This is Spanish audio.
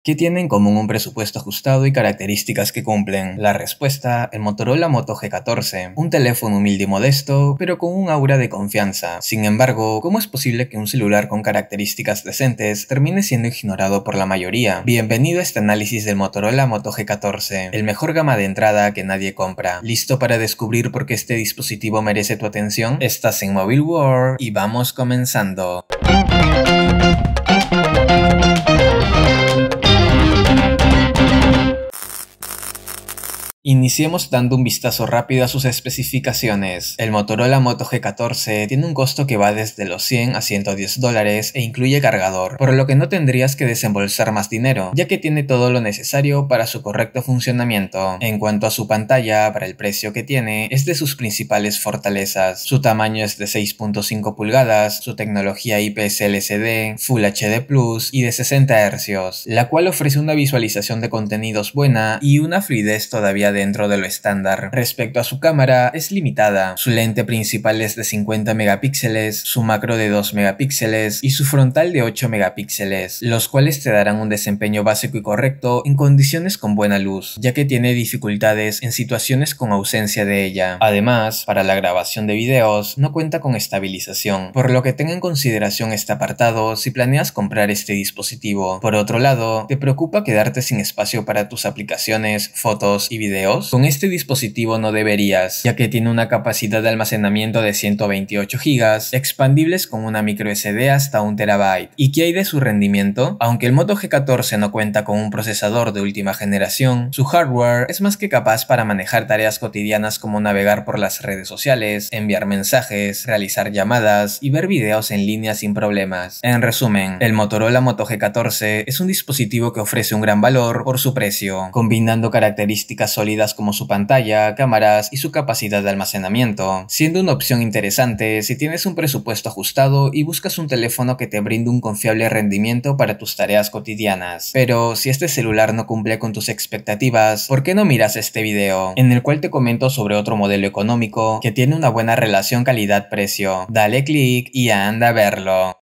¿Qué tienen en común un presupuesto ajustado y características que cumplen? La respuesta, el Motorola Moto G14, un teléfono humilde y modesto, pero con un aura de confianza. Sin embargo, ¿cómo es posible que un celular con características decentes termine siendo ignorado por la mayoría? Bienvenido a este análisis del Motorola Moto G14, el mejor gama de entrada que nadie compra. ¿Listo para descubrir por qué este dispositivo merece tu atención? Estás en Mobile World y vamos comenzando. Iniciemos dando un vistazo rápido a sus especificaciones. El Motorola Moto G14 tiene un costo que va desde los $100 a $110 e incluye cargador, por lo que no tendrías que desembolsar más dinero, ya que tiene todo lo necesario para su correcto funcionamiento. En cuanto a su pantalla, para el precio que tiene, es de sus principales fortalezas. Su tamaño es de 6.5 pulgadas, su tecnología IPS LCD, Full HD Plus y de 60 Hz, la cual ofrece una visualización de contenidos buena y una fluidez todavía dentro de lo estándar. Respecto a su cámara, es limitada. Su lente principal es de 50 megapíxeles, su macro de 2 megapíxeles y su frontal de 8 megapíxeles, los cuales te darán un desempeño básico y correcto en condiciones con buena luz, ya que tiene dificultades en situaciones con ausencia de ella. Además, para la grabación de videos no cuenta con estabilización, por lo que ten en consideración este apartado si planeas comprar este dispositivo. Por otro lado, ¿te preocupa quedarte sin espacio para tus aplicaciones, fotos y videos? Con este dispositivo no deberías, ya que tiene una capacidad de almacenamiento de 128 GB, expandibles con una micro SD hasta 1 TB. ¿Y qué hay de su rendimiento? Aunque el Moto G14 no cuenta con un procesador de última generación, su hardware es más que capaz para manejar tareas cotidianas como navegar por las redes sociales, enviar mensajes, realizar llamadas y ver videos en línea sin problemas. En resumen, el Motorola Moto G14 es un dispositivo que ofrece un gran valor por su precio, combinando características sólidas como su pantalla, cámaras y su capacidad de almacenamiento, siendo una opción interesante si tienes un presupuesto ajustado y buscas un teléfono que te brinde un confiable rendimiento para tus tareas cotidianas. Pero si este celular no cumple con tus expectativas, ¿por qué no miras este video, en el cual te comento sobre otro modelo económico que tiene una buena relación calidad-precio? Dale click y anda a verlo.